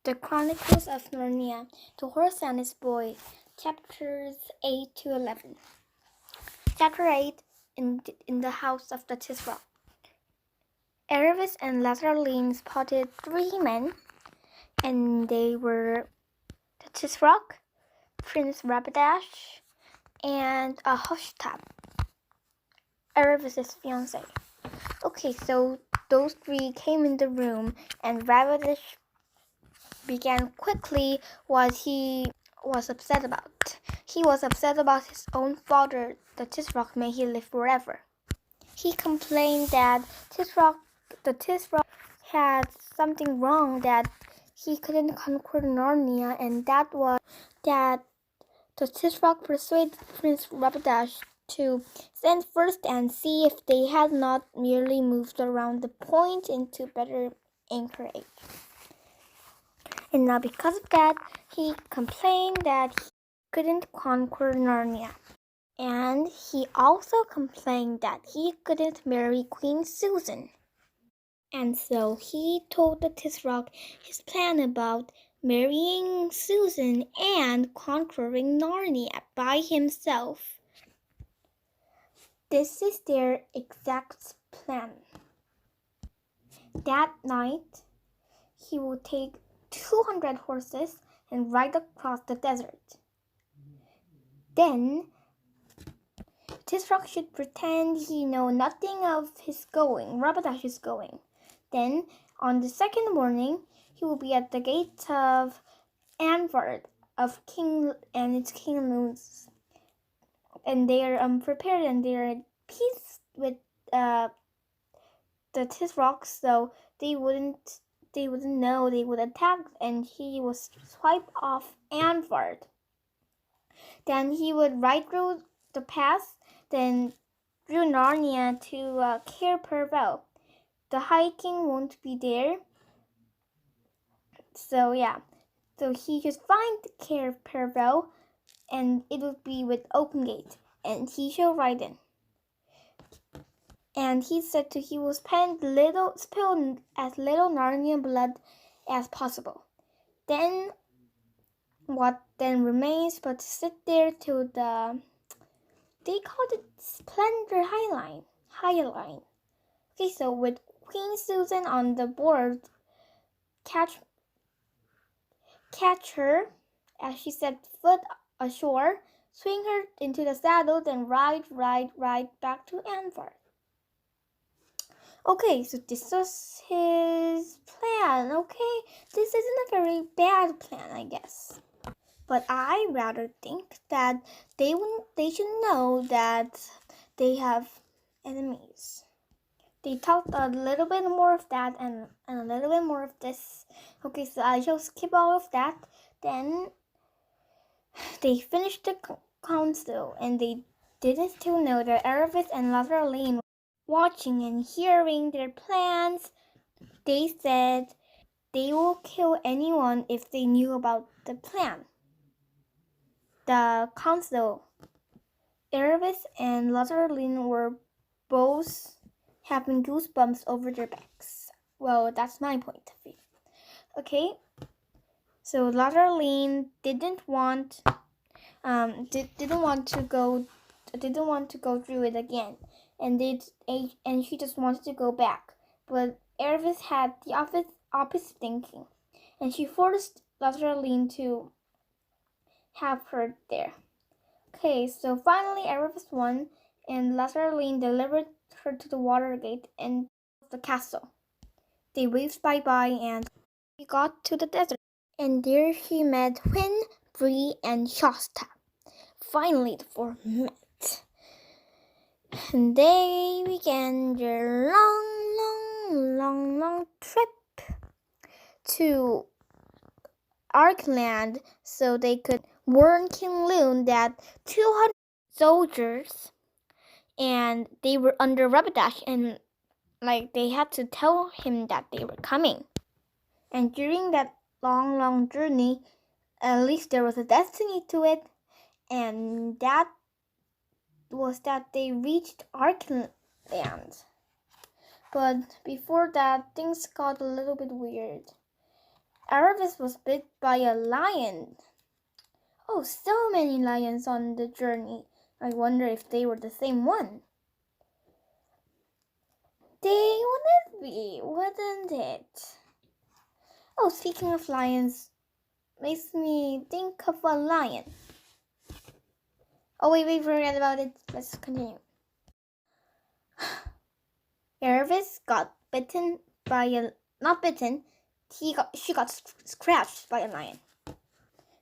The Chronicles of Narnia, The Horse and His Boy, Chapters 8 to 11. Chapter 8, in the House of the Tisroc. Aravis and Lazarline spotted 3 men, and they were the Tisroc, Prince Rapidash, and a Ch8, Aravis's fiancé. Okay, so those 3 came in the room, and Rapidash began quickly what he was upset about. He was upset about his own father, the Tisroc. May he live forever. He complained that the Tisroc had something wrong, that he couldn't conquer Narnia, and that was that the Tisroc persuaded Prince Rapidash to stand first and see if they had not merely moved around the point into better anchorage. And now because of that, he complained that he couldn't conquer Narnia. And he also complained that he couldn't marry Queen Susan. And so he told the Tisroc his plan about marrying Susan and conquering Narnia by himself. This is their exact plan. That night, he will take 200 horses and ride across the desert. Then, Tisroc should pretend he knows nothing of his going, Rabadash's going. Then, on the second morning, he will be at the gate of Anvard of King and its kingdoms, and they are prepared and they are at peace with the Tisroc, so they wouldn't know they would attack, and he would swipe off Anvard. Then he would ride through the pass, then through Narnia to Cair Paravel. The High King won't be there, so he should find Cair Paravel, and it will be with open gate, and he shall ride in. And he said he will spill as little Narnia blood as possible. Then what then remains but to sit there till they called it Splendor Highline. Okay, so with Queen Susan on the board, catch her as she set foot ashore, swing her into the saddle, then ride back to Anvard. Okay, so this was his plan. Okay, this isn't a very bad plan, I guess. But I rather think that they should know that they have enemies. They talked a little bit more of that and a little bit more of this. Okay, so I shall skip all of that. Then they finished the council, and they didn't still know that Aravis and Lazarline were watching and hearing their plans. They said they will kill anyone if they knew about the plan. The council, Aravis and Lazarline were both having goosebumps over their backs. Well, that's my point of view. Okay, so Lazarline didn't want to go through it again, and she just wanted to go back. But Aravis had the opposite thinking, and she forced Lazarline to have her there. Okay, so finally Aravis won, and Lazarline delivered her to the water gate and the castle. They waved bye-bye, and she got to the desert, and there she met Hwin, Bree, and Ch8. Finally, the 4 met, and they began their long trip to Arkland, so they could warn King Loon that 200 soldiers, and they were under Rapidash, and they had to tell him that they were coming. And during that long journey, at least there was a destiny to it, and that was that they reached Arkland. But before that, things got a little bit weird. Aravis was bit by a lion. Oh, so many lions on the journey. I wonder if they were the same one. They wouldn't be, wouldn't it? Oh, speaking of lions, makes me think of a lion. Oh, wait, forget about it. Let's continue. Aravis got bitten by a, not bitten, she got scratched by a lion.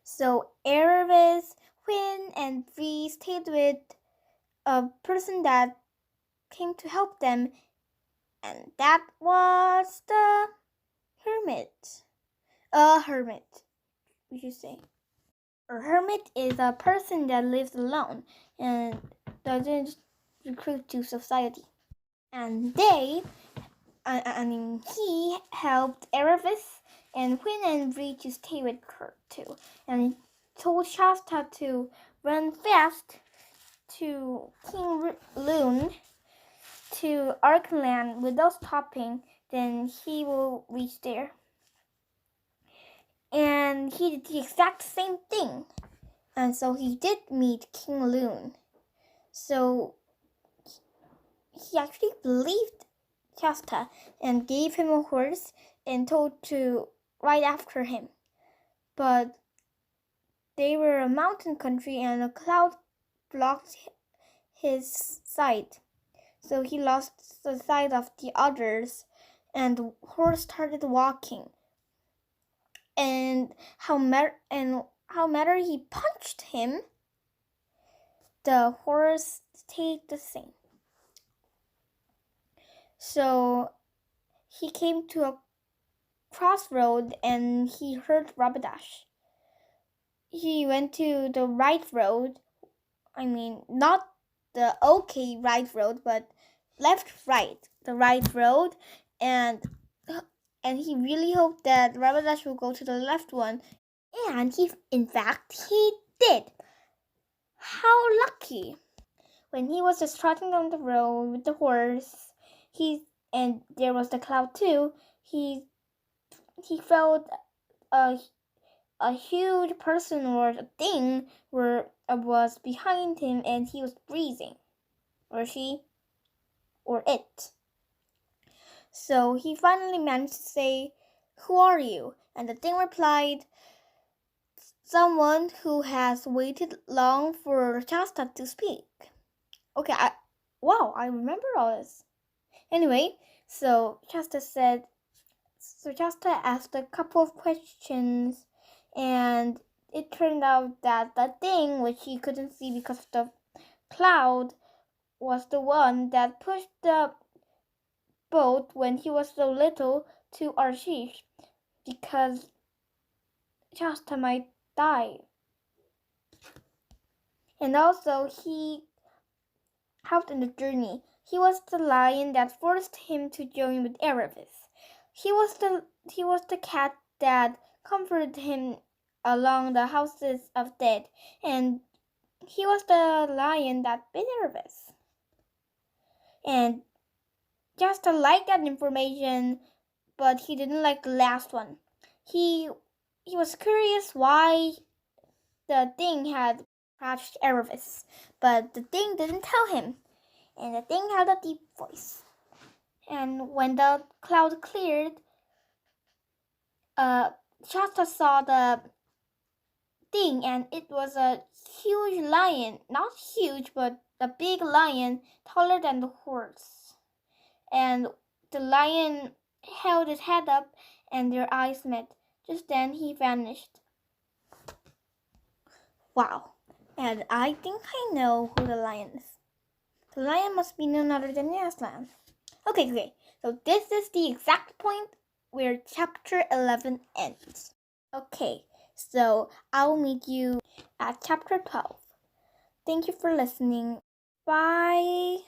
So Aravis, Quinn, and Bree stayed with a person that came to help them, and that was the hermit. A hermit, we should say. A hermit is a person that lives alone and doesn't recruit to society. And he helped Aravis and Quinn and Bree to stay with her too, and told Shasta to run fast to King Loon to Arkenland without stopping, then he will reach there. And he did the exact same thing. And so he did meet King Loon. So he actually believed Shasta and gave him a horse and told to ride after him. But they were a mountain country and a cloud blocked his sight. So he lost the sight of the others, and the horse started walking. And how matter he punched him, the horse stayed the same. So he came to a crossroad and he heard Rapidash. He went to the right road. I mean, not the okay right road, but right, the right road, and he really hoped that Rapidash will go to the left one, and in fact, he did. How lucky! When he was just trotting down the road with the horse, and there was the cloud too. He felt a huge person or a thing was behind him, and he was breathing, or she, or it. So he finally managed to say, "Who are you?" And the thing replied, "Someone who has waited long for Shasta to speak." Okay, I remember all this. Anyway, so Shasta asked a couple of questions, and it turned out that the thing which he couldn't see because of the cloud was the one that pushed the boat when he was so little to Arshish, because Shasta might die. And also he helped in the journey. He was the lion that forced him to join with Aravis. He was the cat that comforted him along the houses of dead, and he was the lion that bit Aravis. And Shasta liked that information, but he didn't like the last one. He was curious why the thing had scratched Aravis, but the thing didn't tell him, and the thing had a deep voice. And when the cloud cleared, Shasta saw the thing, and it was a huge lion. Not huge, but a big lion, taller than the horse. And the lion held his head up, and their eyes met. Just then he vanished. Wow. And I think I know who the lion is. The lion must be none other than Aslan. Okay, great. So this is the exact point where chapter 11 ends. Okay, so I'll meet you at chapter 12. Thank you for listening. Bye.